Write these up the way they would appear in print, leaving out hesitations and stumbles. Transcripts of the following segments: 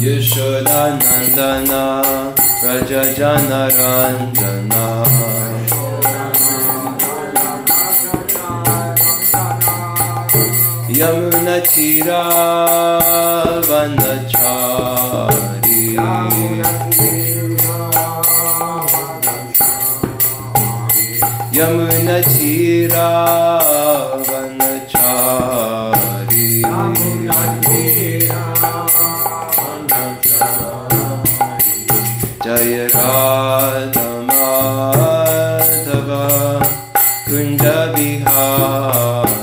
Yashodanandana Raja Janaranjana Yamuna Tira Vanachari Yamuna Tira Vanachari Jaya Radha Madhava Kunda Bihari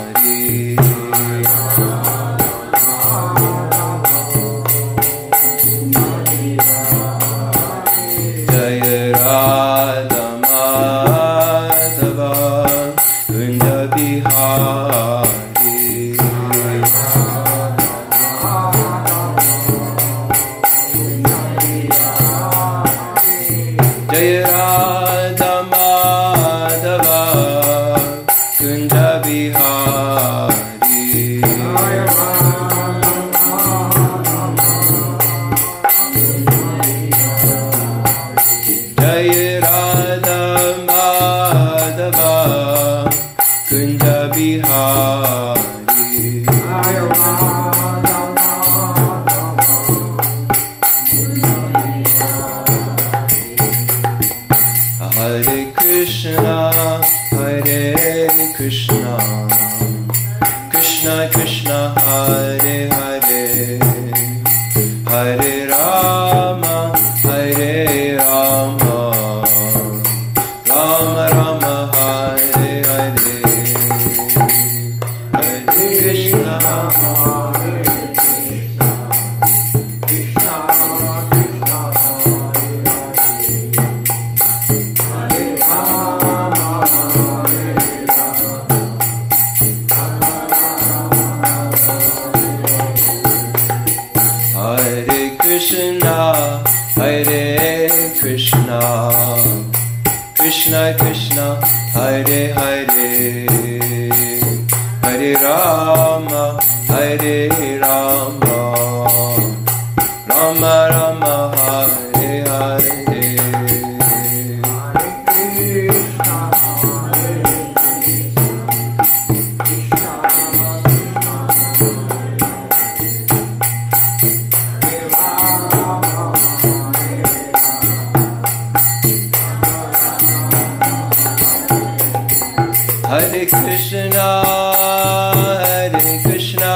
Jaya Radha Madhava Kunda Bihari Jaya Radha Madhava Kunda Bihari Jaya Radha Madhava Kunda Bihari Hare Krishna, Hare Krishna, Krishna Krishna, Hare Hare, Hare Rama, Hare Rama, Rama Rama, Hare Hare, Hare Krishna, Hare Krishna, Krishna Krishna, Hare Krishna, Hare Krishna, Krishna Krishna, Hare Hare, Hare Rama, Hare Rama, Rama Rama, Hare Hare, Hare Krishna, Hare Krishna,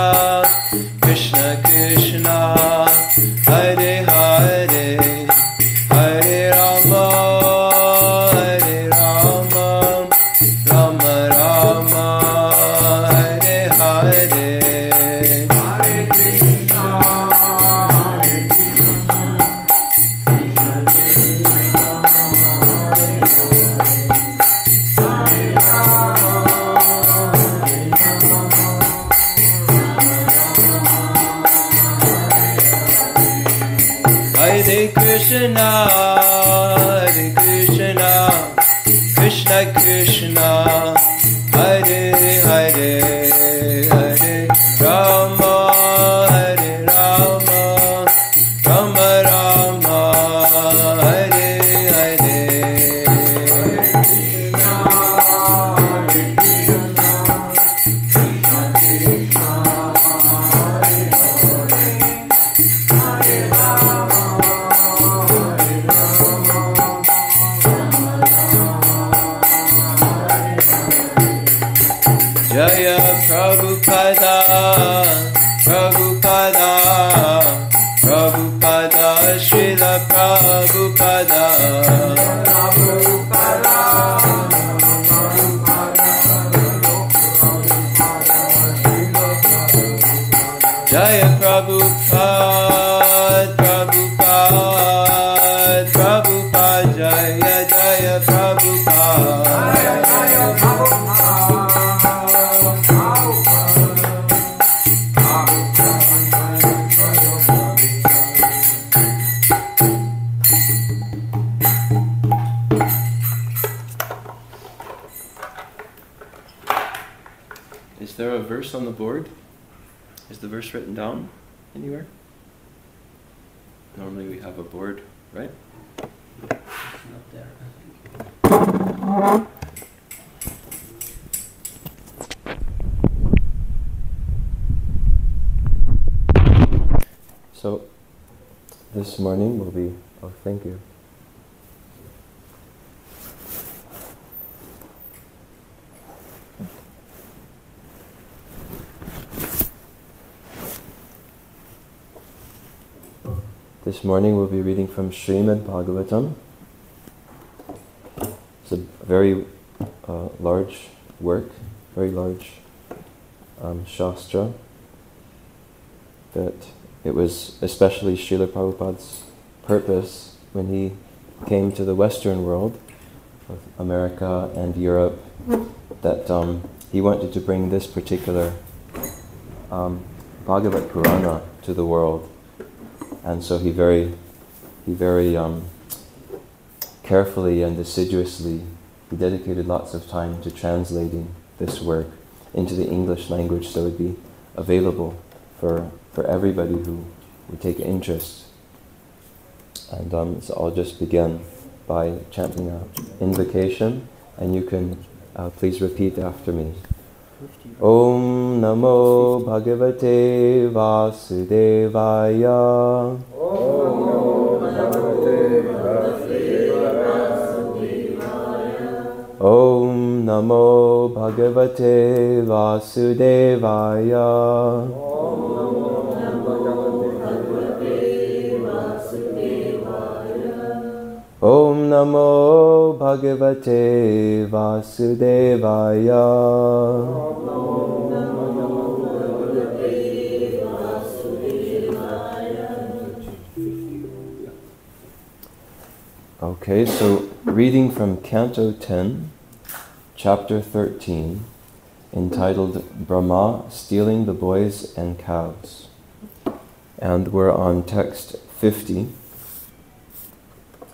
Krishna Krishna, Hare Hare, Hare Rama, Hare Rama, Rama Rama, Hare Hare, Hare Krishna, Hare Krishna, Krishna Krishna, Hare Krishna, Hare Krishna, Krishna Krishna, Hare Hare, Hare Rama, Hare Rama, Rama Rama, Hare Hare, Hare Krishna, Hare Krishna, Krishna Krishna, Hare Jaya Prabhupada, Prabhupada, Prabhupada, Srila Prabhupada, Prabhupada, Jaya Prabhupada, Prabhupada, Prabhupada, Jaya Jaya Prabhupada, Jaya Is there a verse on the board? Is the verse written down anywhere? Normally we have a board, right? It's not there, I think. So, this morning will be, oh thank you. This morning we'll be reading from Srimad Bhagavatam. It's a very large work, very large Shastra, that it was especially Srila Prabhupada's purpose when he came to the Western world, of America and Europe, that he wanted to bring this particular Bhagavad Purana to the world. And so he very carefully and assiduously, he dedicated lots of time to translating this work into the English language so it would be available for everybody who would take interest. And so I'll just begin by chanting an invocation, and you can please repeat after me. Om Namo Bhagavate Vasudevaya. Om Namo Bhagavate Vasudevaya. Om Namo Bhagavate Vasudevaya. Okay, so reading from Canto 10, Chapter 13, entitled Brahma Stealing the Boys and Cows. And we're on text 50,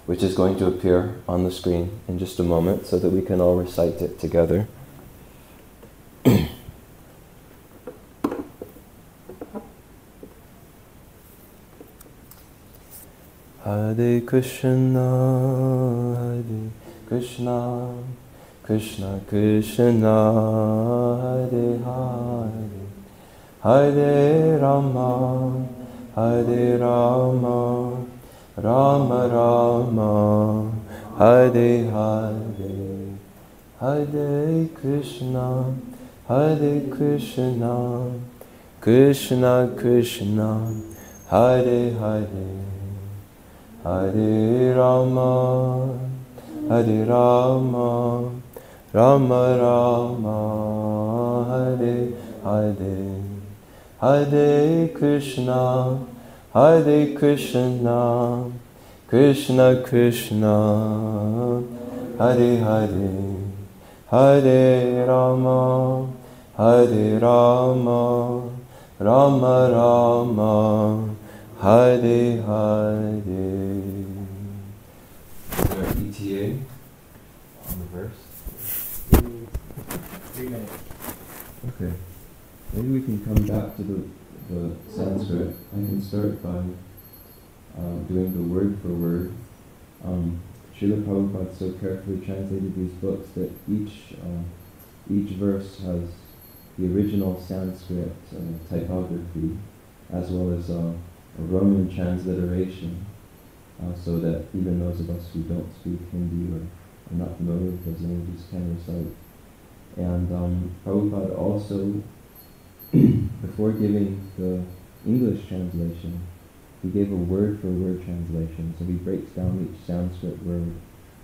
which is going to appear on the screen in just a moment so that we can all recite it together. Hare Krishna, Hare Krishna, Krishna Krishna, Hare Hare, Hare Rama, Hare Rama, Rama Rama, Hare Hare, Hare Krishna, Hare Krishna, Krishna Krishna, Hare Hare, Hare Rama, Hare Rama, Rama Rama, Hare Hare, Hare Krishna, Hare Krishna, Krishna Krishna, Hare Hare, Hare Rama, Hare Rama, Rama Rama, Hare Hare. Is there ETA on the verse? 3 minutes. Okay. Maybe we can come back to the Sanskrit. I can start by doing the word for word. Srila Prabhupada so carefully translated these books that each verse has the original Sanskrit typography as well as a Roman transliteration, so that even those of us who don't speak Hindi or are not familiar with those languages can recite. And Prabhupada also, before giving the English translation, he gave a word-for-word translation. So he breaks down each Sanskrit word,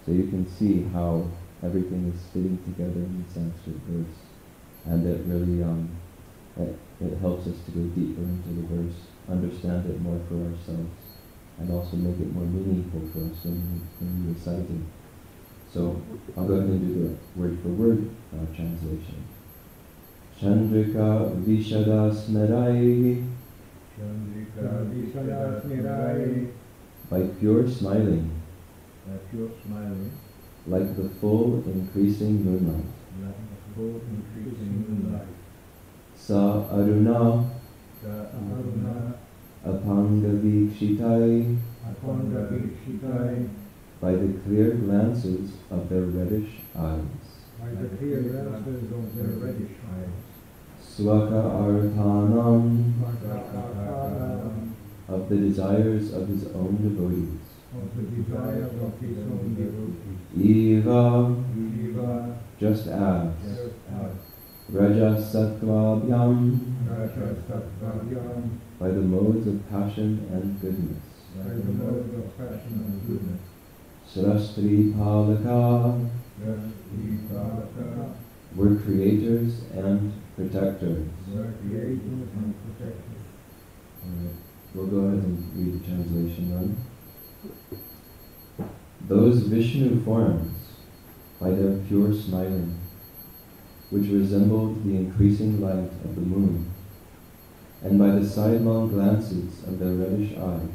so you can see how everything is fitting together in the Sanskrit verse, and it really it helps us to go deeper into the verse, understand it more for ourselves, and also make it more meaningful for us when we recite it. So I'll go ahead and do the word-for-word translation. Chandrika Vishada Smerai, by pure smiling, like the full increasing moonlight. Sa Aruna, Apangavikshitai, by the clear glances of their reddish eyes. Swaka Arthanam, of the desires of his own devotees. Eva, just as Rajasattva-bhyam, by the modes of passion and goodness. Srastri Palaka, were creators and protectors. Alright, we'll go ahead and read the translation then. Those Vishnu forms, by their pure smiling, which resembled the increasing light of the moon, and by the sidelong glances of their reddish eyes,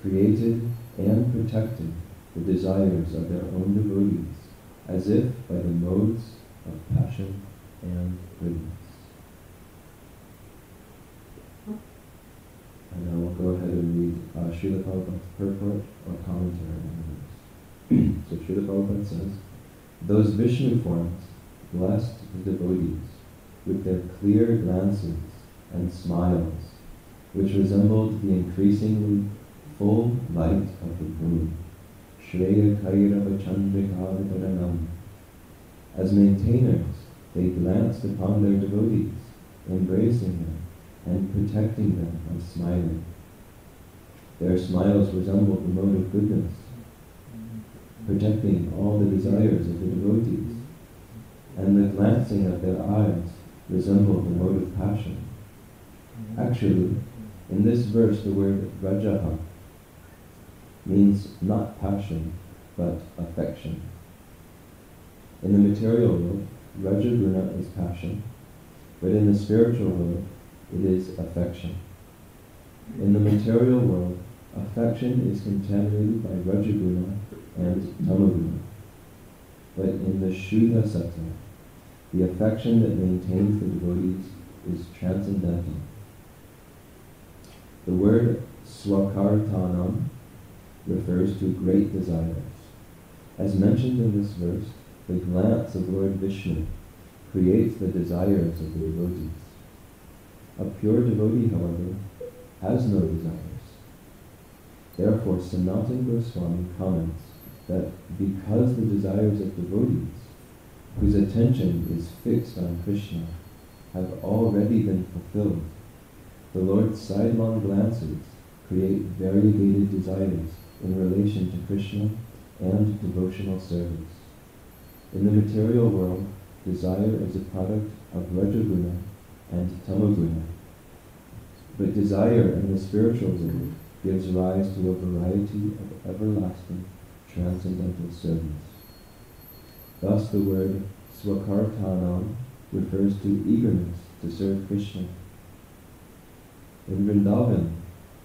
created and protected the desires of their own devotees, as if by the modes of passion and goodness. And now we'll go ahead and read Srila Prabhupada's purport or commentary on the verse. So Srila Prabhupada says, those Vishnu forms blessed the devotees with their clear glances and smiles, which resembled the increasingly full light of the moon. Shreya Kairava Chandrikavitaranam. As maintainers, they glanced upon their devotees, embracing them and protecting them and smiling. Their smiles resembled the mode of goodness, protecting all the desires of the devotees, and the glancing of their eyes resembled the mode of passion. Actually, in this verse the word Rajaha means not passion, but affection. In the material world, Rajaguna is passion, but in the spiritual world, it is affection. In the material world, affection is contaminated by Rajaguna and Tamaguna. But in the Shuddha Sattva, the affection that maintains the devotees is transcendental. The word Swakartanam refers to great desires. As mentioned in this verse, the glance of Lord Vishnu creates the desires of the devotees. A pure devotee, however, has no desires. Therefore, Sanatana Goswami comments that because the desires of devotees, whose attention is fixed on Krishna, have already been fulfilled, the Lord's sidelong glances create variegated desires in relation to Krishna and devotional service. In the material world, desire is a product of Rajaguna and Tamaguna. But desire in the spiritual world gives rise to a variety of everlasting transcendental service. Thus the word Swakartanam refers to eagerness to serve Krishna. In Vrindavan,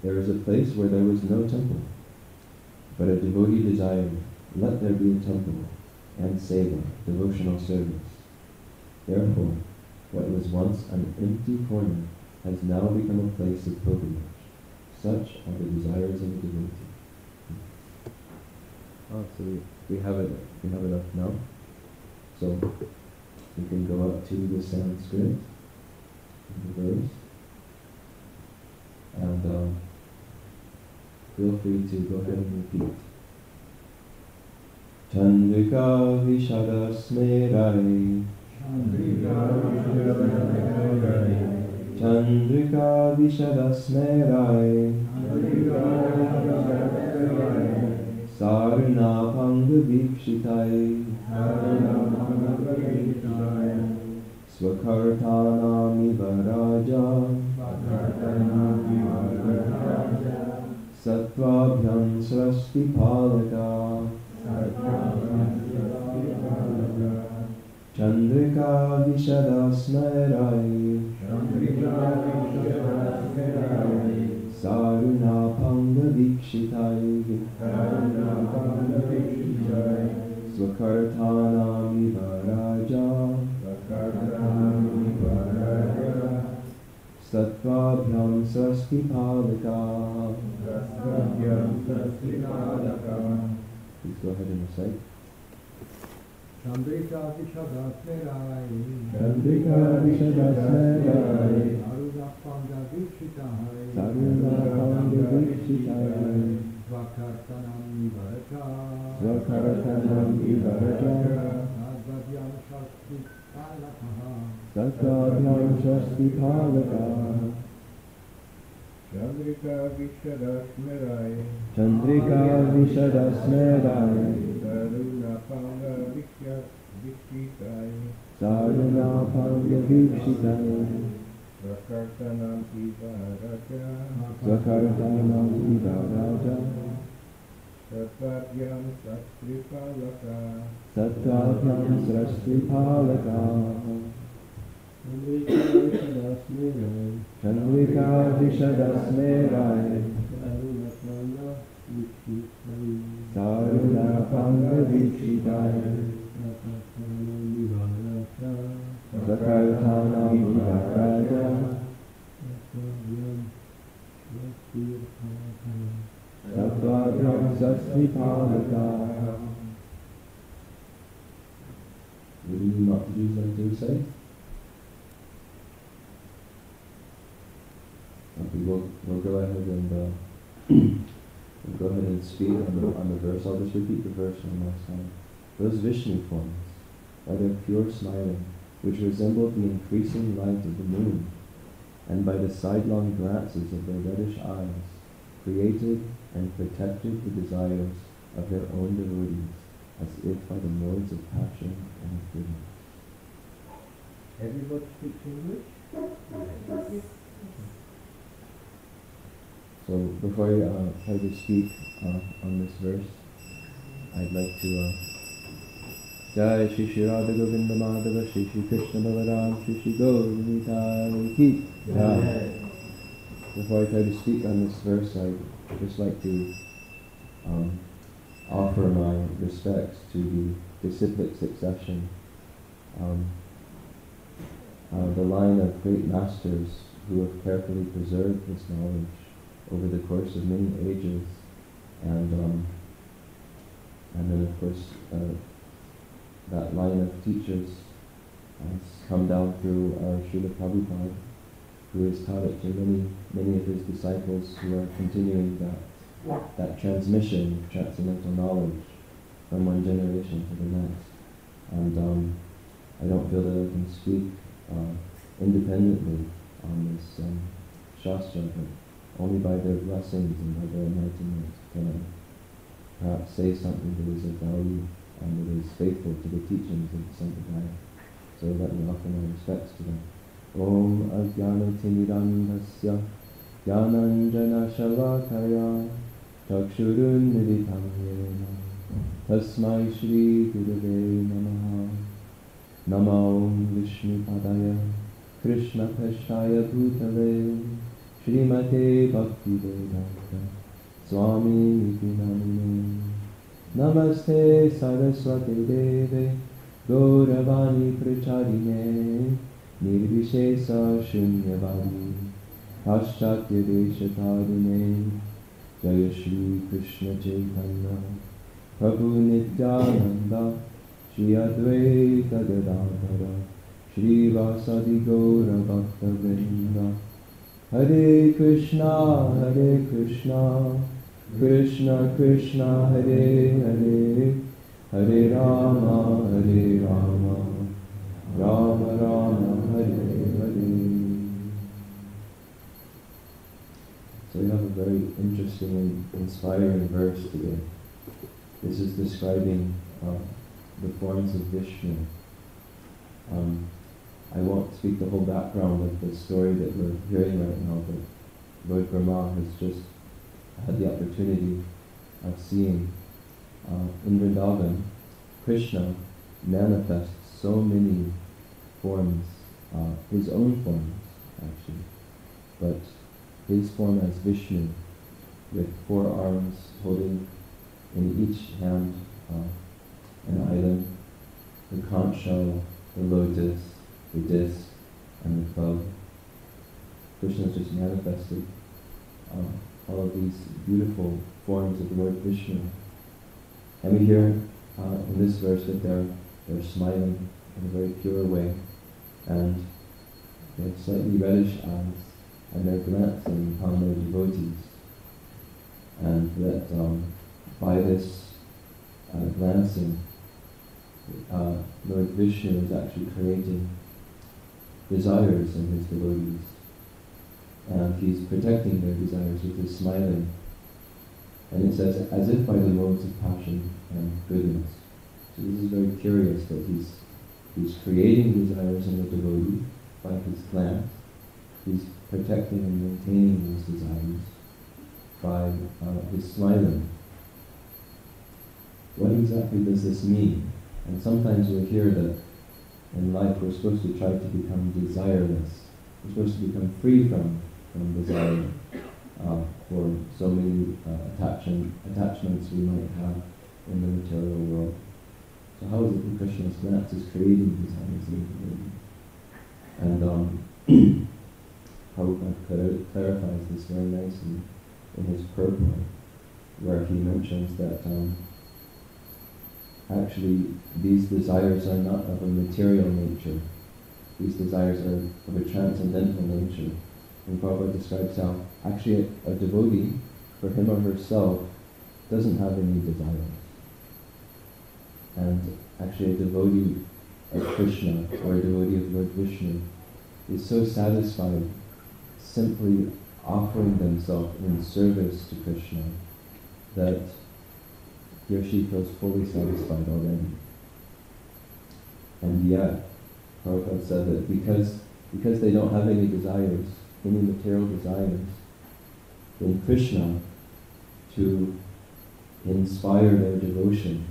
there is a place where there was no temple, but a devotee desired, let there be a temple, and seva, devotional service. Therefore, what was once an empty corner has now become a place of pilgrimage. Such are the desires of the devotee. Oh, so we have it up now. So we can go up to the Sanskrit, the verse, and feel free to go ahead and repeat. Chandrika Vishada Smerai, Chandrika Vishada Smerai, Sarna Panga Vikshitai, Swakartanamiva Raja, Sattvabhyam Srasti Palaka, Chandrika Vishada Smerai, Saruna Panga Vikshitai, Swakartanamiva Raja, Sattvabhyam Saraswati Palaka. Please go ahead and recite. Chandrika Vishadasmerai, Chandrika Vishadasmerai, Aruna Panga Vikshitahai, Saruna Panga Vikshitahai, Svakartanam Nivaraka, Svakartanam Nivaraka, Advadyam Shasti Palakaha, Sattvabhyam Saraswati Palaka. Chandrika Vishadasmerai, Chandrika Vishadasmerai, Aruna Panga Vikshitahai, Saruna Panga Vikshitahai, Svakartanam Nivaraka, Svakartanam Nivaraka, Satvadyam Shasti Palaka, Sattvabhyam Saraswati Palaka. Chandrika Vishadasmerai, Saruna Panga Vikshitahai, Svakartanam Nivaraka, Sattvabhyam Saraswati Palaka. What do you not to use like to say? Okay, we'll go ahead and we'll go ahead and speak on the verse. I'll just repeat the verse one last time. Those Vishnu forms, by their pure smiling, which resembled the increasing light of the moon, and by the sidelong glances of their reddish eyes, created and protected the desires of their own devotees, as if by the modes of passion and of goodness. Everybody speaks English? So before I try to speak on this verse, I'd like to Jai Shri Shri Radha Govinda Madhava Shri Shri Krishna Balaram Shri Shri Gaura Ki Jai. Before I try to speak on this verse, I'd just like to offer my respects to the disciplic succession, the line of great masters who have carefully preserved this knowledge over the course of many ages, and then of course that line of teachers has come down through our Srila Prabhupada, who has taught it to many of his disciples who are continuing that transmission of transcendental knowledge from one generation to the next. And I don't feel that I can speak independently on this Shastra, but only by their blessings and by their enlightenment can I perhaps say something that is of value and that is faithful to the teachings of the Sampradaya. So let me offer my respects to them. Om Ajnana Timirandhasya Jnananjana Shalakaya Chakshurun Militam Yena Tasmai Shri Gurave Namaha. Nama Om Vishnu Padaya Krishna Peshtaya Bhutale Srimate Bhakti Vedanta Swami Niti Namine Namaste Saraswati Deve Gauravani Pracharine Nirvishesa Shunyavadi Paschatya Deshatarine Jaya Shri Krishna Chaitanya Prabhu Nityananda Shri Advaita Gadadhara Shri Vasadi Gaura Bhakta Vrinda Hare Krishna Krishna Krishna Hare Hare Hare Rama Rama Rama Hare Hare. So we have a very interesting and inspiring verse today. This is describing the forms of Vishnu. I won't speak the whole background of the story that we're hearing right now, but Lord Brahma has just had the opportunity of seeing in Vrindavan, Krishna manifests so many forms, his own forms actually, but his form as Vishnu, with 4 arms holding in each hand an island, the conch shell, the lotus, the disc, and the club. Krishna has just manifested all of these beautiful forms of the Lord Vishnu. And we hear in this verse that they're smiling in a very pure way, and they have slightly reddish eyes, and they're glancing upon their devotees. And that by this glancing, Lord Vishnu is actually creating desires in his devotees. And he's protecting their desires with his smiling. And it says, as if by the modes of passion and goodness. So this is very curious that he's creating desires in the devotee by his glance. He's protecting and maintaining those desires by his smiling. What exactly does this mean? And sometimes we hear that in life we're supposed to try to become desireless. We're supposed to become free from desire for so many attachments we might have in the material world. So how is it that Krishna's glance is creating desires in the devotee? And Prabhupada clarifies this very nicely in his purport, where he mentions that actually these desires are not of a material nature. These desires are of a transcendental nature. And Prabhupada describes how actually a devotee, for him or herself, doesn't have any desires. And actually a devotee of Krishna or a devotee of Lord Vishnu is so satisfied simply offering themselves in service to Krishna that he or she feels fully satisfied already. And yet, Prabhupada said that because they don't have any desires, any material desires, then Krishna, to inspire their devotion,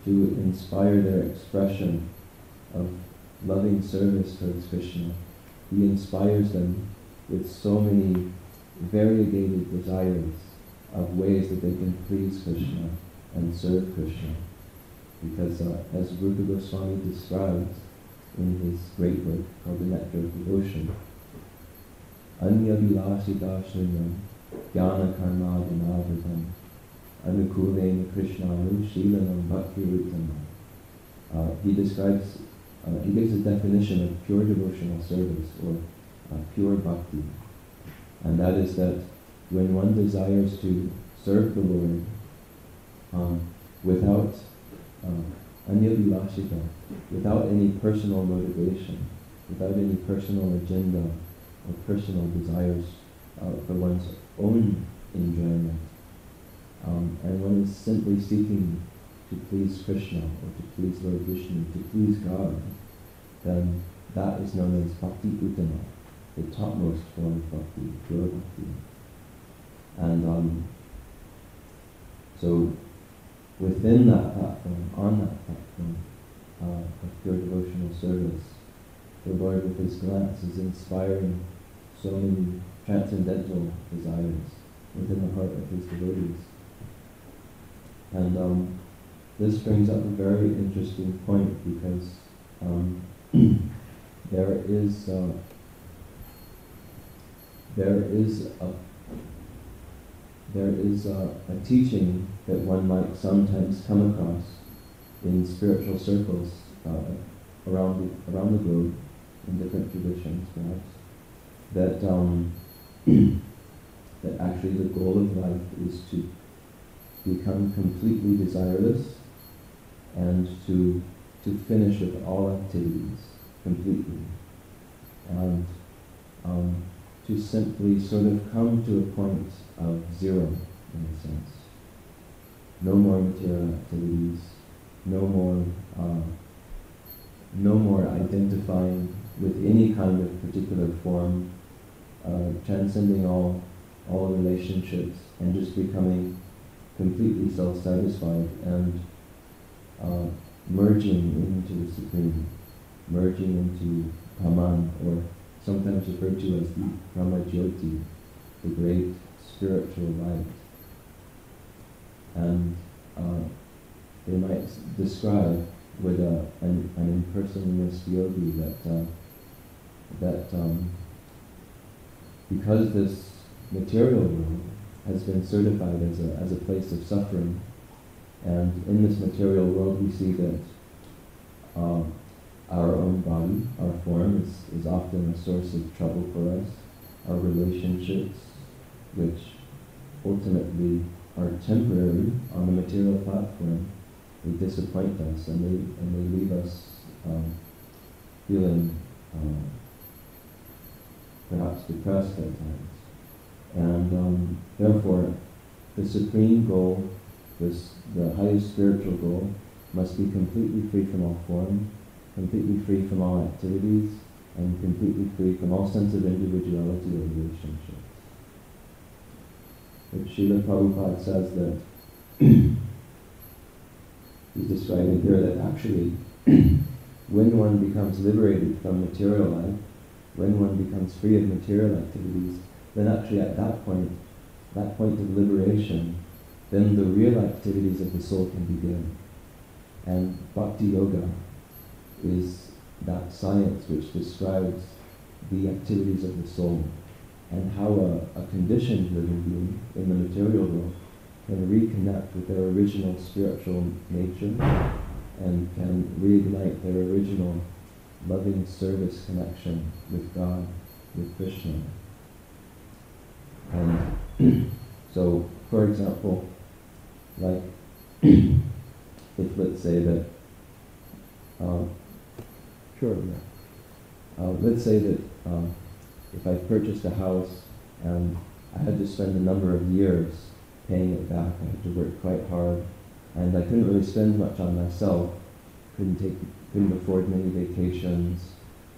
to inspire their expression of loving service towards Krishna, he inspires them with so many variegated desires of ways that they can please Krishna and serve Krishna. Because as Rupa Goswami describes in his great work called The Nectar of Devotion, Anya vilasita shunyam jnana karma vinavritam anukulena krishnanu shilanam bhakti ruttama. He describes, he gives a definition of pure devotional service, or pure bhakti. And that is that when one desires to serve the Lord without anya vilasita, without any personal motivation, without any personal agenda or personal desires for one's own enjoyment, and one is simply seeking to please Krishna or to please Lord Vishnu, to please God, then that is known as bhakti uttama, the topmost form of bhakti, pure bhakti. And so within that platform, on that platform of pure devotional service, the Lord with his glance is inspiring so many transcendental desires within the heart of his devotees. And this brings up a very interesting point, because there is a teaching that one might sometimes come across in spiritual circles around the globe, in different traditions perhaps, that that actually the goal of life is to become completely desireless and to finish with all activities completely, and to simply sort of come to a point of zero, in a sense. No more material activities, no more identifying with any kind of particular form, transcending all relationships, and just becoming completely self-satisfied and merging into the Supreme, merging into Brahman, or sometimes referred to as the Brahma Jyoti, the great spiritual light. And they might describe with an impersonalist yogi that because this material world has been certified as a place of suffering, and in this material world we see that our own body, our form, is often a source of trouble for us. Our relationships, which ultimately are temporary on the material platform, they disappoint us and they leave us feeling perhaps depressed at times. And therefore, the supreme goal, the highest spiritual goal, must be completely free from all form, completely free from all activities, and completely free from all sense of individuality or relationships. But Srila Prabhupada says that he's describing here that actually when one becomes liberated from material life, when one becomes free of material activities, then actually at that point of liberation, then the real activities of the soul can begin. And Bhakti Yoga is that science which describes the activities of the soul and how a conditioned living being in the material world can reconnect with their original spiritual nature and can reignite their original loving service connection with God, with Krishna. And so, for example, like if let's say that let's say that if I purchased a house and I had to spend a number of years paying it back, I had to work quite hard, and I couldn't really spend much on myself, couldn't afford many vacations,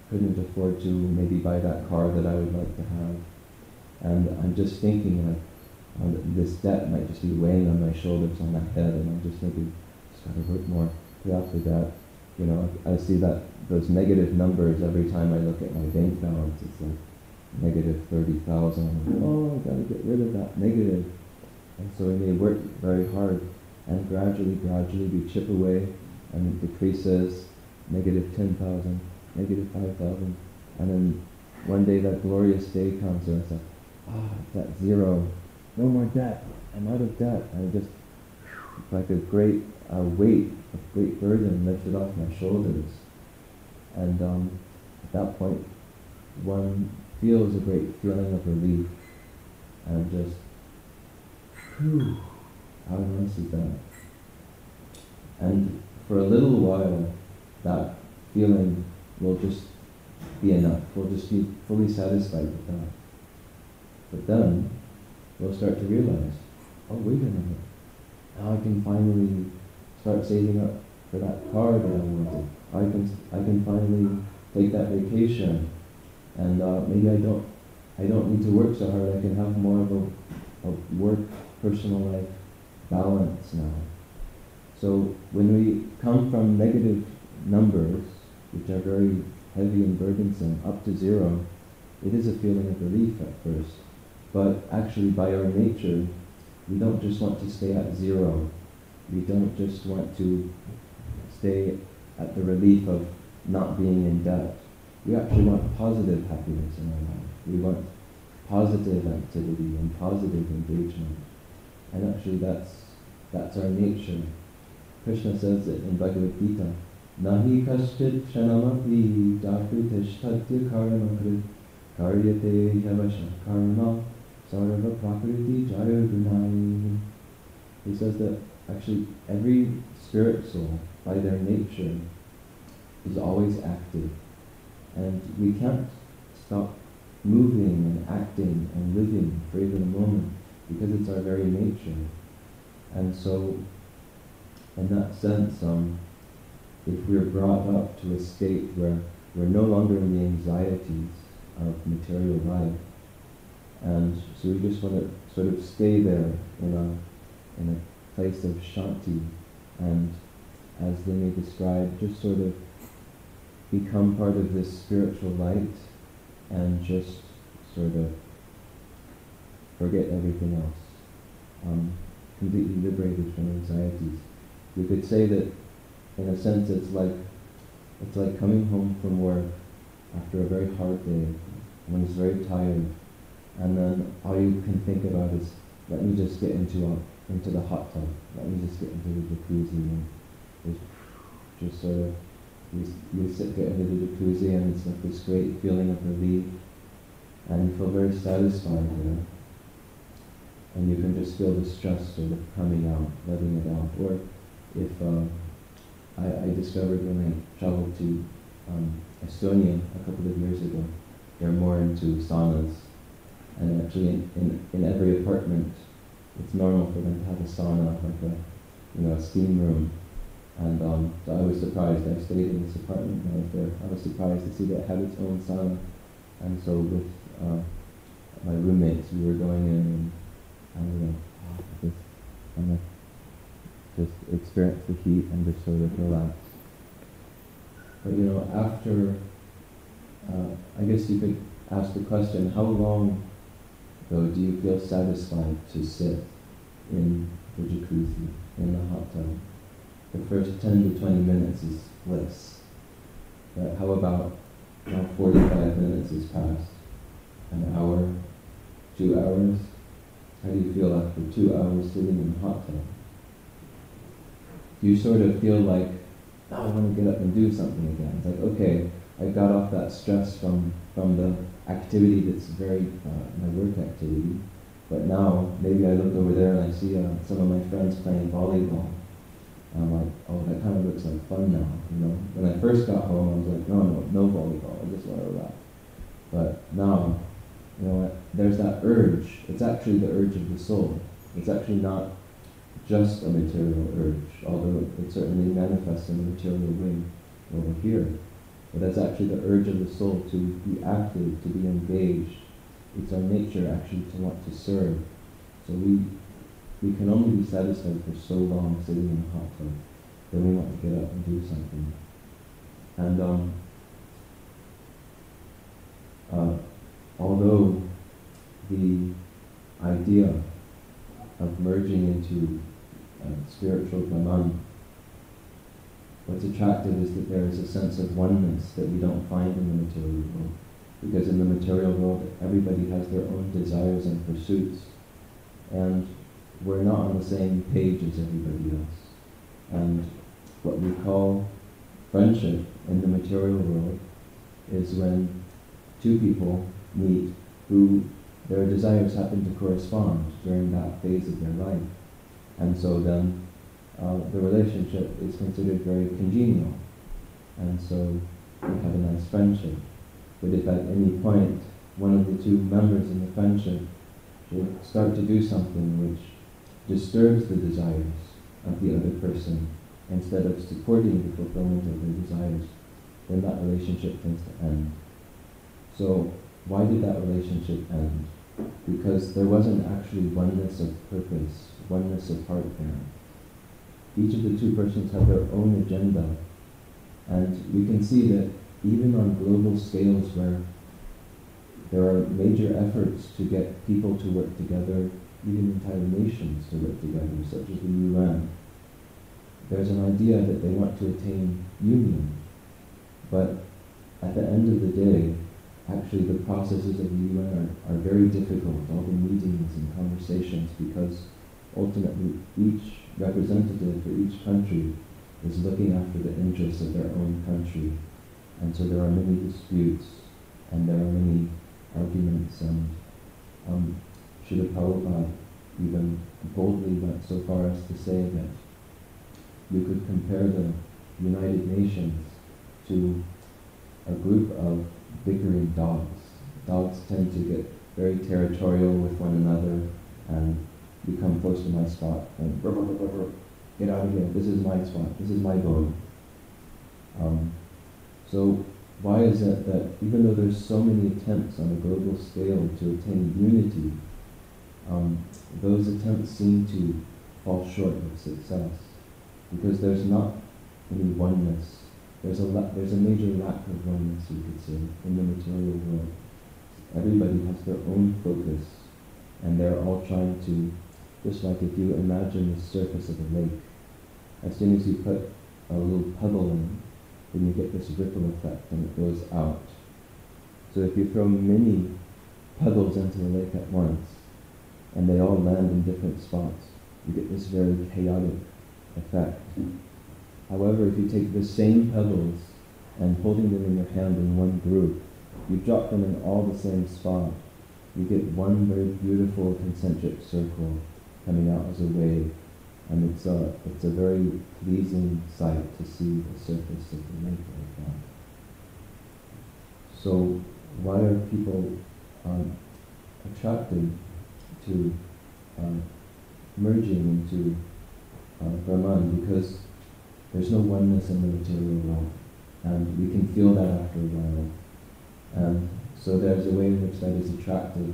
couldn't afford to maybe buy that car that I would like to have, and I'm just thinking like this debt might just be weighing on my shoulders, on my head, and I'm just thinking, just gotta work more, pay off the debt. You know, I see that those negative numbers every time I look at my bank balance. It's like negative 30,000. Oh, I gotta get rid of that negative. And so we may work very hard, and gradually we chip away, and it decreases, negative 10,000, negative 5,000, and then one day that glorious day comes, and it's like, that's zero, no more debt, I'm out of debt, and just like a great weight, a great burden lifted off my shoulders. And at that point, one feels a great feeling of relief, and just, whew, how nice is that? And for a little while, that feeling will just be enough. We'll just be fully satisfied with that. But then, we'll start to realize, oh, wait a minute. Now I can finally start saving up for that car that I wanted. I can finally take that vacation, and maybe I don't need to work so hard. I can have more of a work, personal life balance now. So when we come from negative numbers, which are very heavy and burdensome, up to zero, it is a feeling of relief at first. But actually, by our nature, we don't just want to stay at zero. We don't just want to stay at the relief of not being in debt. We actually want positive happiness in our life. We want positive activity and positive engagement. And actually that's our nature. Krishna says it in Bhagavad Gita, Nahi kaschit shanamapi dakritishtatya karmakrit karyate yavasha karma sarva prakriti jaya gunai. He says that actually every spirit soul, by their nature, is always active. And we can't stop moving and acting and living for even a moment, because it's our very nature. And so, in that sense, if we're brought up to a state where we're no longer in the anxieties of material life, and so we just want to sort of stay there in a place of shanti, and as they may describe, just sort of become part of this spiritual light and just sort of forget everything else, completely liberated from anxieties. We could say that, in a sense, it's like coming home from work after a very hard day. One is very tired, And then all you can think about is, let me just get into the hot tub. Let me just get into the jacuzzi, and just sort of get into the jacuzzi, and it's like this great feeling of relief, and you feel very satisfied there. And you can just feel the stress sort of coming out, letting it out. Or if I discovered when I traveled to Estonia a couple of years ago, they're more into saunas. And actually in every apartment, it's normal for them to have a sauna, like a steam room. And so I was surprised. I stayed in this apartment when I was there. I was surprised to see that it had its own sauna. And so with my roommates, we were going in and just experience the heat and just sort of relax. But after, I guess you could ask the question, how long though do you feel satisfied to sit in the jacuzzi, in the hot tub? The first 10 to 20 minutes is bliss. But how about 45 minutes has passed? An hour? 2 hours? How do you feel after 2 hours sitting in the hot tub? You sort of feel like, I want to get up and do something again. It's like, okay, I got off that stress from the activity that's very, my work activity, but now maybe I look over there and I see some of my friends playing volleyball. And I'm like, oh, that kind of looks like fun now, When I first got home, I was like, no volleyball, I just want to relax. But now, you know what, there's that urge. It's actually the urge of the soul. It's actually not just a material urge, although it certainly manifests in a material way over here. But that's actually the urge of the soul to be active, to be engaged. It's our nature actually to want to serve. So we can only be satisfied for so long sitting in a hot tub. Then we want to get up and do something. And although the idea of merging into spiritual Brahman, what's attractive is that there is a sense of oneness that we don't find in the material world. Because in the material world, everybody has their own desires and pursuits. And we're not on the same page as everybody else. And what we call friendship in the material world is when two people meet who their desires happen to correspond during that phase of their life. And so then the relationship is considered very congenial. And so we have a nice friendship. But if at any point one of the two members in the friendship should start to do something which disturbs the desires of the other person instead of supporting the fulfillment of their desires, then that relationship tends to end. So why did that relationship end? Because there wasn't actually oneness of purpose, oneness of heart there. Each of the two persons had their own agenda, and we can see that even on global scales where there are major efforts to get people to work together, even entire nations to work together, such as the UN, there's an idea that they want to attain union. But at the end of the day, actually the processes of the UN are very difficult, all the meetings and conversations, because ultimately each representative for each country is looking after the interests of their own country. And so there are many disputes, and there are many arguments, and Srila Prabhupada even boldly went so far as to say that you could compare the United Nations to a group of bickering dogs. Dogs tend to get very territorial with one another, and you come close to my spot, and get out of here, this is my spot, this is my bone. So why is it that even though there's so many attempts on a global scale to attain unity, those attempts seem to fall short of success? Because there's not any oneness. There's a major lack of oneness, you could say, in the material world. Everybody has their own focus, and they're all trying to, just like if you imagine the surface of a lake, as soon as you put a little pebble in, then you get this ripple effect and it goes out. So if you throw many pebbles into the lake at once, and they all land in different spots. You get this very chaotic effect. However, if you take the same pebbles and holding them in your hand in one group, you drop them in all the same spot, you get one very beautiful concentric circle coming out as a wave, and it's a very pleasing sight to see the surface of the lake like that. So why are people attracted to merging into Brahman? Because there's no oneness in the material world, and we can feel that after a while. And so there's a way in which that is attractive,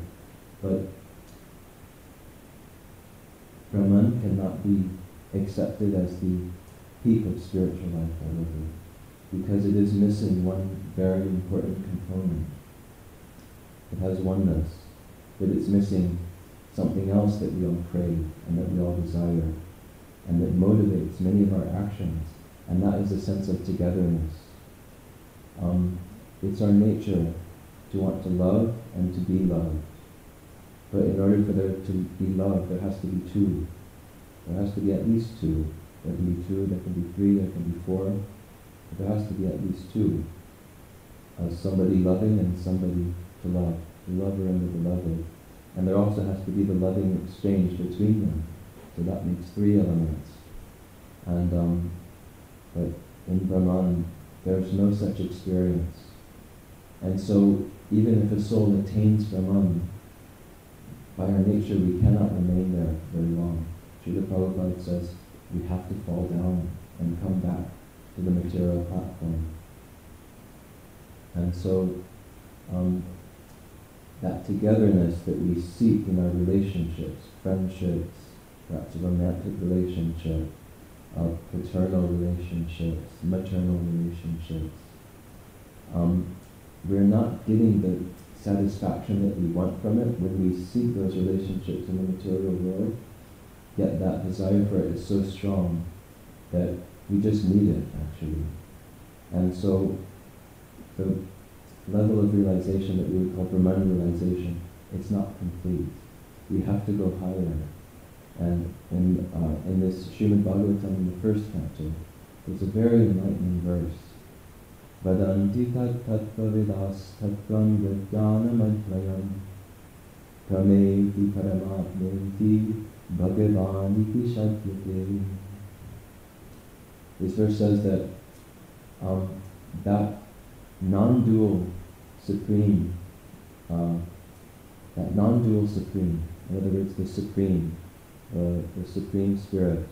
but Brahman cannot be accepted as the peak of spiritual life, however, because it is missing one very important component. It has oneness, but it's missing something else that we all crave and that we all desire, and that motivates many of our actions, and that is a sense of togetherness. It's our nature to want to love and to be loved. But in order for there to be love, there has to be two. There has to be at least two. There can be two, there can be three, there can be four. But there has to be at least two. Somebody loving and somebody to love. The lover and the beloved. And there also has to be the loving exchange between them. So that makes three elements. And but in Brahman, there's no such experience. And so even if a soul attains Brahman, by our nature we cannot remain there very long. Srila Prabhupada says we have to fall down and come back to the material platform. And so that togetherness that we seek in our relationships, friendships, perhaps a romantic relationship, paternal relationships, maternal relationships, we're not getting the satisfaction that we want from it when we seek those relationships in the material world, yet that desire for it is so strong that we just need it, actually. And so the level of realization that we would call Brahman realization, it's not complete. We have to go higher. And in this Srimad Bhagavatam, in the first canto, there's a very enlightening verse. Vadanti tat tattva vidas tattvam vijnanam advayam prameti paramatmeti bhagavaniti shadyate. This verse says that that non-dual supreme, in other words, the Supreme Spirit,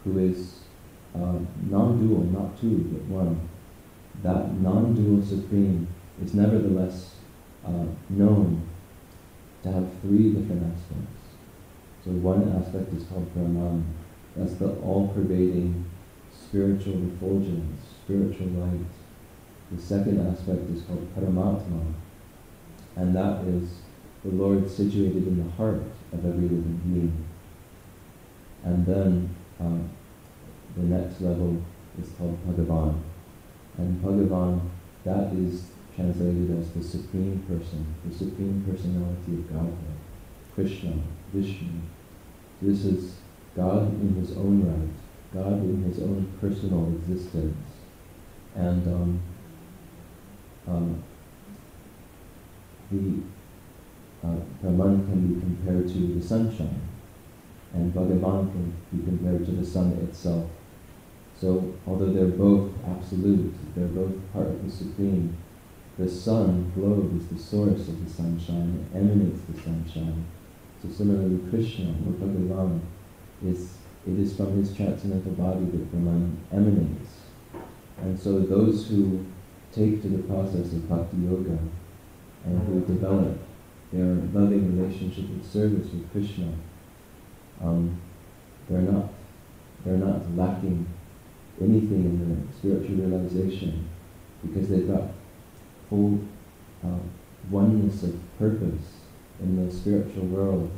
who is non-dual, not two, but one. That non-dual Supreme is nevertheless known to have three different aspects. So one aspect is called Brahman. That's the all-pervading spiritual refulgence, spiritual light. The second aspect is called Paramatma, and that is the Lord situated in the heart of every living being. And then the next level is called Bhagavan. And Bhagavan, that is translated as the Supreme Person, the Supreme Personality of Godhead, Krishna, Vishnu. This is God in His own right, God in His own personal existence. And Brahman can be compared to the sunshine, and Bhagavan can be compared to the sun itself. So, although they're both absolute, they're both part of the Supreme, the sun glows the source of the sunshine, it emanates the sunshine. So similarly, Krishna, or Bhagavan, it is from his transcendental body that Brahman emanates. And so those who take to the process of Bhakti Yoga and who develop their loving relationship and service with Krishna, they're not lacking anything in their spiritual realization, because they've got full oneness of purpose in the spiritual world.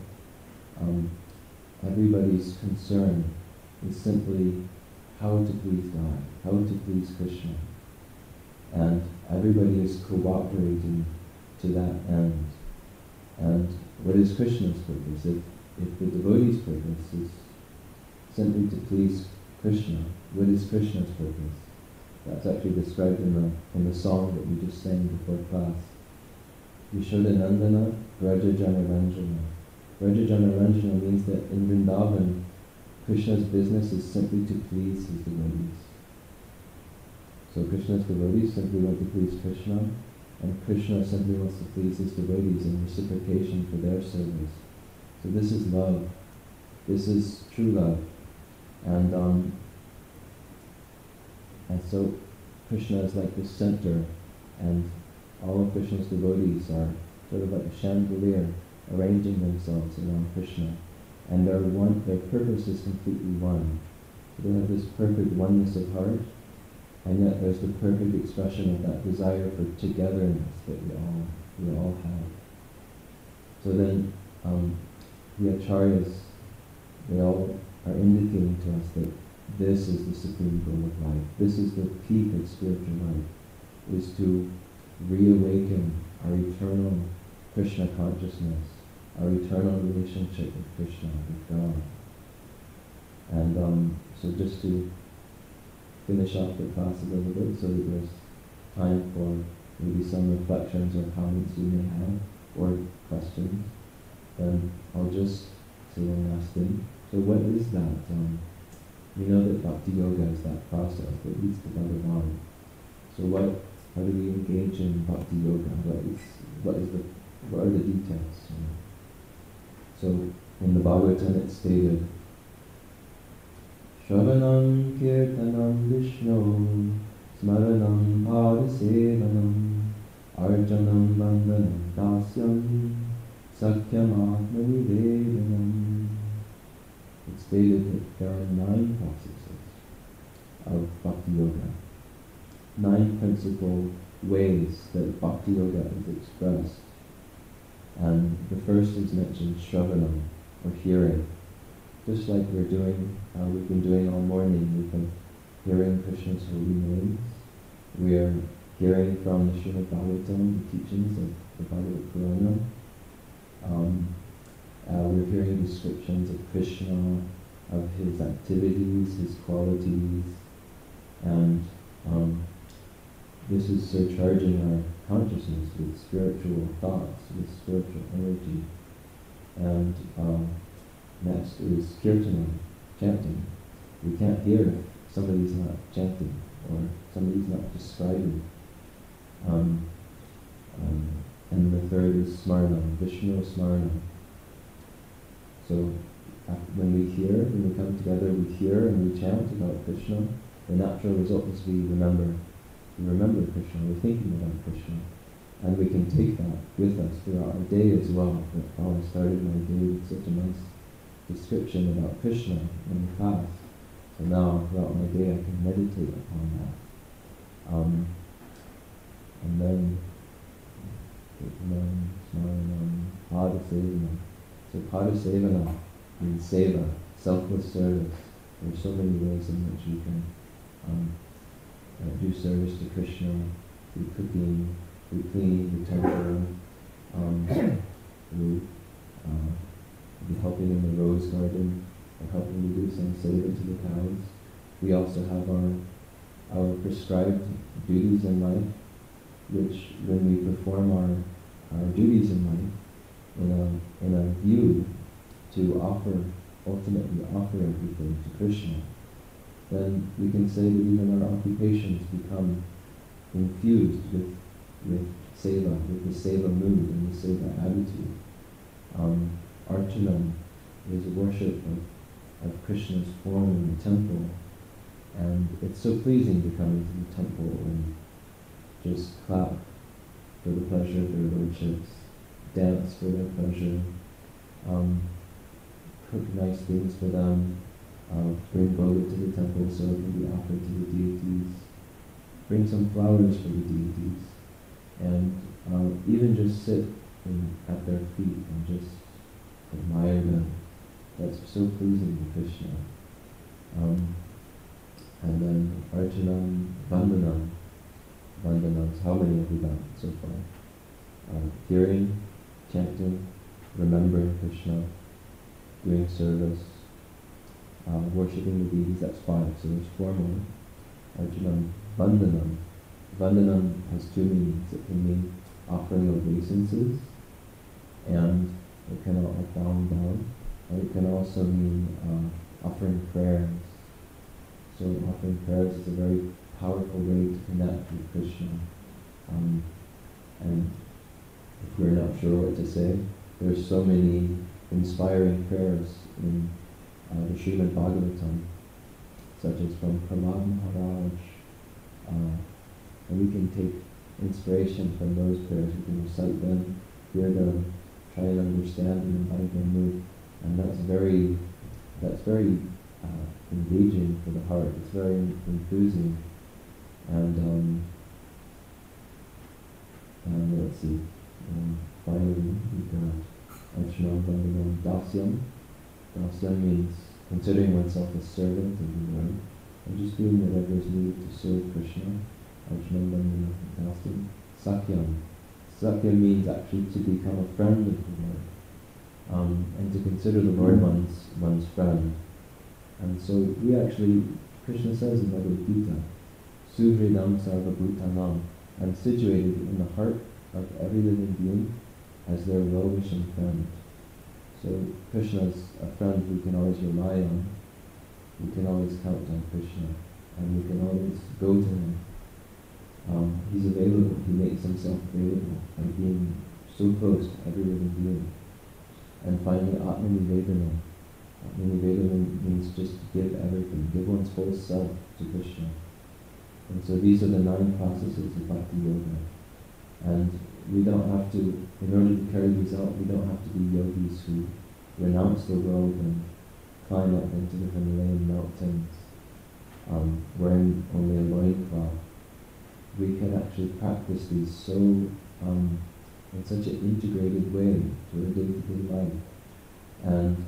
Everybody's concern is simply how to please God, how to please Krishna. And everybody is cooperating to that end. And what is Krishna's purpose? If the devotee's purpose is simply to please Krishna, what is Krishna's purpose? That's actually described in the song that we just sang before class. Yashodanandana Vrajajana Ranjana. Vrajajana Ranjana means that in Vrindavan, Krishna's business is simply to please his devotees. So Krishna's devotees simply want to please Krishna, and Krishna simply wants to please his devotees in reciprocation for their service. So this is love. This is true love. And so Krishna is like the center, and all of Krishna's devotees are sort of like a chandelier arranging themselves around Krishna. And their purpose is completely one. So they have this perfect oneness of heart, and yet there's the perfect expression of that desire for togetherness that we all have. So then the acharyas, they all are indicating to us that this is the supreme goal of life. This is the peak of spiritual life, is to reawaken our eternal Krishna consciousness, our eternal relationship with Krishna, with God. And so just to finish off the class a little bit, so that there's time for maybe some reflections or comments you may have, or questions, then I'll just say one last thing. So what is that? We know that Bhakti Yoga is that process that leads to Bhagavan. So how do we engage in Bhakti Yoga? What are the details? So in the Bhagavatam it's stated, Shravanam Kirtanam Vishnu Smaranam Padasevanam Arjanam Vandanam Dasyam Sakyam Atmanivedanam. It's stated that there are 9 processes of Bhakti Yoga, 9 principal ways that Bhakti Yoga is expressed. And the first is mentioned, Shravanam, or hearing. Just like we've been doing all morning, we've been hearing Krishna's holy names. We are hearing from the Srimad Bhagavatam, the teachings of the Bhagavad Purana. We're hearing descriptions of Krishna, of his activities, his qualities, and this is surcharging our consciousness with spiritual thoughts, with spiritual energy. And next is kirtanam, chanting. We can't hear if somebody's not chanting, or somebody's not describing. And the third is smaranam, Vishnu smaranam. So when we come together, we hear and we chant about Krishna. The natural result is we remember Krishna, we're thinking about Krishna. And we can take that with us throughout our day as well. I started my day with such a nice description about Krishna in the class. So now throughout my day I can meditate upon that. And then Padasevana. So Padasevana means seva, selfless service. There are so many ways in which we can do service to Krishna, through cooking, through cleaning the temple, through helping in the rose garden, or helping to do some seva to the cows. We also have our prescribed duties in life, which when we perform our duties in life in a view to ultimately offer everything to Krishna, then we can say that even our occupations become infused with seva, with the seva mood and the seva attitude. Archanam is worship of Krishna's form in the temple, and it's so pleasing to come into the temple and just clap for the pleasure of their lordships, dance for their pleasure, cook nice things for them, bring bhoga to the temple so it can be offered to the deities, bring some flowers for the deities, and even just sit at their feet and just admire them. That's so pleasing to Krishna. And then Arjanam, Vandanam. Vandanams, how many have we done so far? Hearing, chanting, remembering Krishna, doing service, worshipping the deities, that's 5. So there's 4 more. Arjunam, Vandanam. Vandanam has 2 meanings. It can mean offering obeisances, and it can bowing down, and it can also mean offering prayers. So offering prayers is a very powerful way to connect with Krishna. And if we're not sure what to say, there's so many inspiring prayers in the Srimad Bhagavatam, such as from Prahlad Maharaj, and we can take inspiration from those prayers. We can recite them, hear them, try and understand them, invite them mood, and that's very engaging for the heart. It's very enthusing, and let's see. Finally, we got Arjuna Vandanam Dasyam. Dasyam means considering oneself a servant of the Lord, and just doing whatever is needed to serve Krishna. Arjuna Vandanam Dasyam. Sakyam. Sakyam means actually to become a friend of the Lord, and to consider the Lord one's friend. And so we actually, Krishna says in Bhagavad Gita, Suhridam Sarva Bhutanam, I'm situated in the heart of every living being as their well-wishing friend. So Krishna is a friend we can always rely on. We can always count on Krishna, and we can always go to him. He's available. He makes himself available by being so close to every living being. And finally, Atmanivedana. Atmanivedana means just to give everything, give one's whole self to Krishna. And so these are the 9 processes of Bhakti Yoga. And we don't have to, in order to carry these out, we don't have to be yogis who renounce the world and climb up into the Himalayan mountains, wearing only a loincloth. We can actually practice these so, in such an integrated way to our day-to-day life. And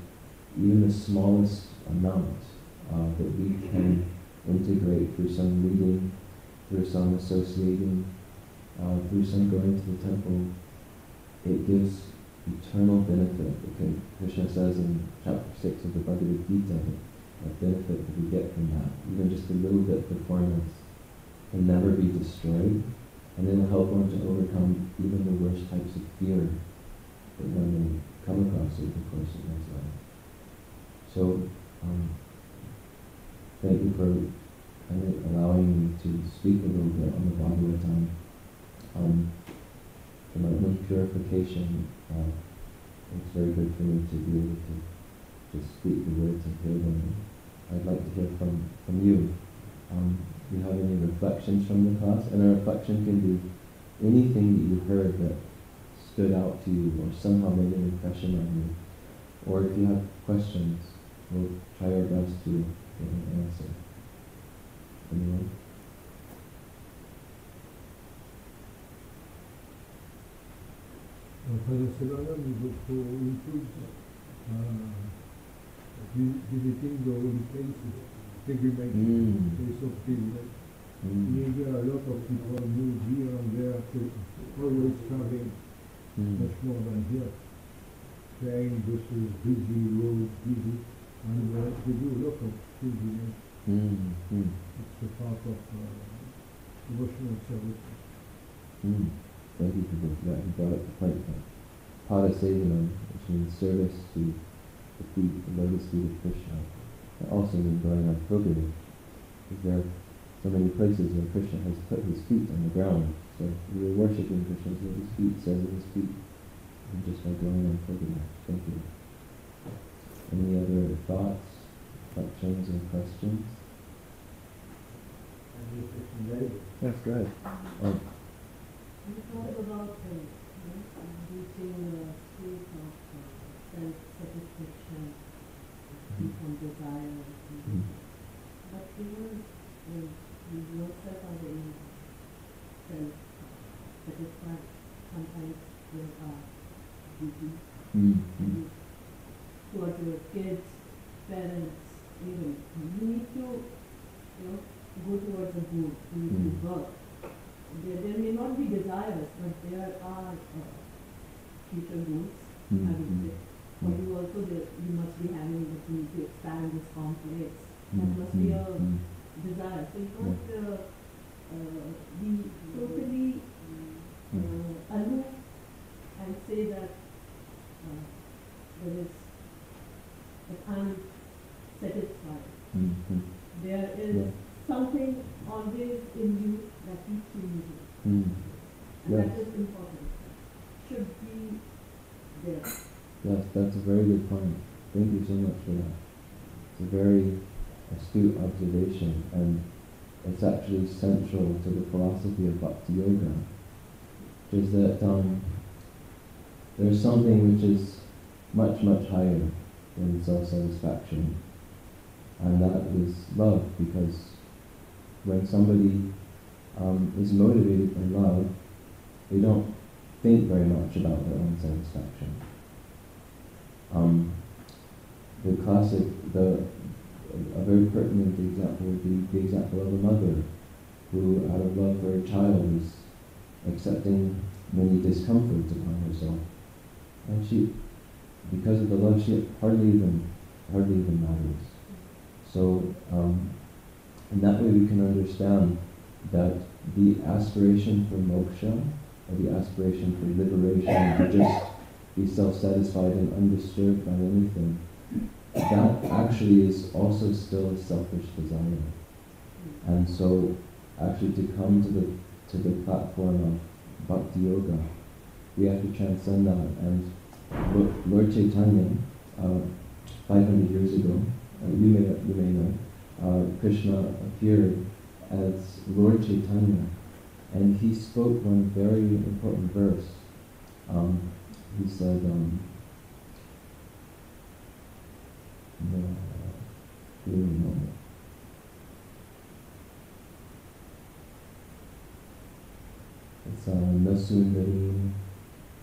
even the smallest amount that we can integrate through some reading, through some associating, through some going to the temple, it gives eternal benefit. Okay, Krishna says in chapter 6 of the Bhagavad Gita, that benefit that we get from that, even just a little bit of performance, can never be destroyed, and it'll help one to overcome even the worst types of fear that one may come across over the course of one's life. So, thank you for kind of allowing me to speak a little bit on the Bhagavatam. For my own purification, it's very good for me to be able to just speak the words and hear them. I'd like to hear from you. Do you have any reflections from the class? And a reflection can be anything that you heard that stood out to you or somehow made an impression on you. Or if you have questions, we'll try our best to get an answer. Anyone? Father Sivanand, who includes visiting the holy places, pilgrimage, place of pilgrimage. In India, a lot of people move here and there, always traveling much more than here. Train, buses, busy roads, busy, and they do a lot of pilgrimage. It's a part of devotional service. Thank you for that. You brought up the point of Padasevanam, which means service to the feet, the lotus feet of Krishna. It also means going on pilgrimage, because there are so many places where Krishna has put his feet on the ground. So we are worshipping Krishna's lotus feet, serving his feet, and just by going on pilgrimage. Thank you. Any other thoughts, reflections, or questions? Yes, go ahead. You talk about reaching a state of self-satisfaction from desire. But even yourself are very self-satisfied. Sometimes you are busy. Towards your kids, parents, even. You need to go towards a goal. You need to work. There may not be desires, but there are future goals. I would say. For you also, you must be having the need to expand this complex. That must be a desire. So you don't be totally aloof and say that there is that I'm satisfied. There is something always in you that keeps you moving. And that is important. Should be there. Yes, that's a very good point. Thank you so much for that. It's a very astute observation, and it's actually central to the philosophy of Bhakti Yoga, which is that there's something which is much, much higher than self-satisfaction, and that is love, because when somebody is motivated by love, they don't think very much about their own satisfaction. A very pertinent example would be the example of a mother who, out of love for her child, is accepting many discomforts upon herself. And she, because of the love, she hardly even matters. So, in that way we can understand that the aspiration for moksha, or the aspiration for liberation, to just be self-satisfied and undisturbed by anything, that actually is also still a selfish desire. And so, actually to come to the platform of Bhakti Yoga, we have to transcend that. And Lord Chaitanya, 500 years ago, you may know, Krishna appeared as Lord Chaitanya, and he spoke one very important verse. He said, it's Nasundari.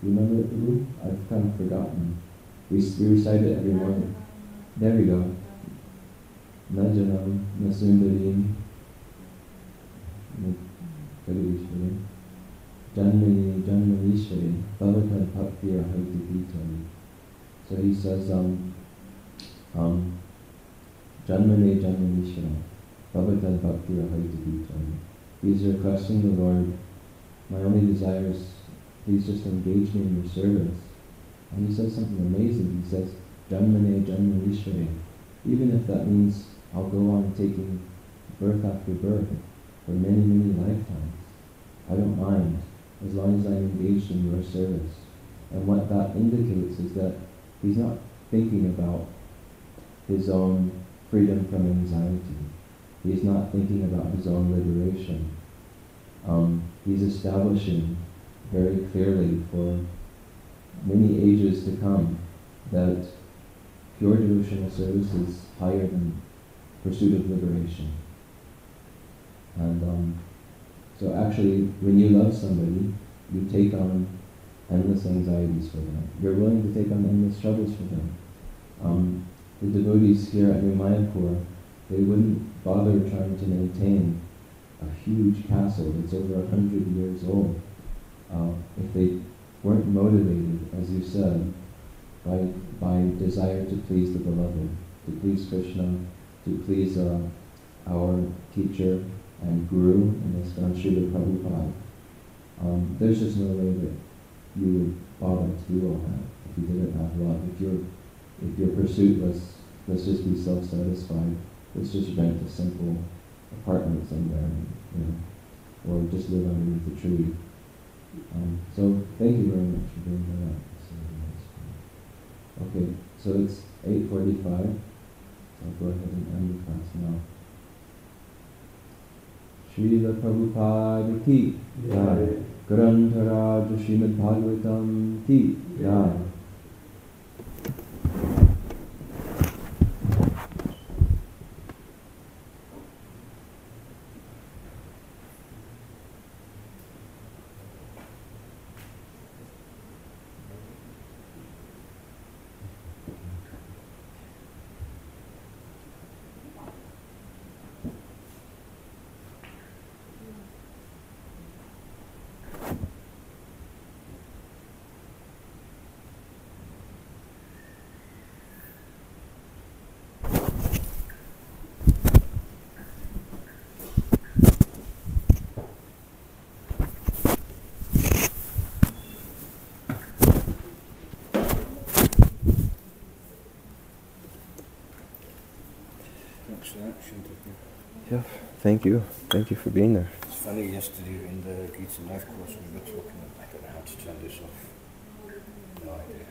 You remember it, Prabhu? I've kind of forgotten. We recite it every morning. There we go. Najanam Nasundarim Kadishwari Janmani Janmanishwari Bhavatan Bhaktira Haitipitani. So he says, Janmane Janmanishwara Bhavatan Bhaktira Haitipitani. He's requesting the Lord, my only desire is, please just engage me in your service. And he says something amazing. He says, Janmane Janmanishwari. Even if that means I'll go on taking birth after birth for many, many lifetimes, I don't mind, as long as I'm engaged in your service. And what that indicates is that he's not thinking about his own freedom from anxiety. He's not thinking about his own liberation. He's establishing very clearly for many ages to come that pure devotional service is higher than pursuit of liberation. And so actually, when you love somebody, you take on endless anxieties for them. You're willing to take on endless troubles for them. The devotees here at New Mayapur, they wouldn't bother trying to maintain a huge castle that's over 100 years old if they weren't motivated, as you said, by desire to please the beloved, to please Krishna, to please our teacher and guru, in ISKCON, Srila Prabhupada. There's just no way that you would bother to do all that if you didn't have love. If your pursuit was, let's just be self-satisfied, let's just rent a simple apartment somewhere, or just live underneath a tree. So thank you very much for doing that. Okay, so it's 8:45. I'll go ahead and end the class now. Srila Prabhupada ki jai. Grantharaj Srimad Bhagavatam ki jai. Thanks for that, Shantatma. Yeah, thank you. Thank you for being there. It's funny, yesterday in the Gita Life course we were talking, I don't know how to turn this off. No idea.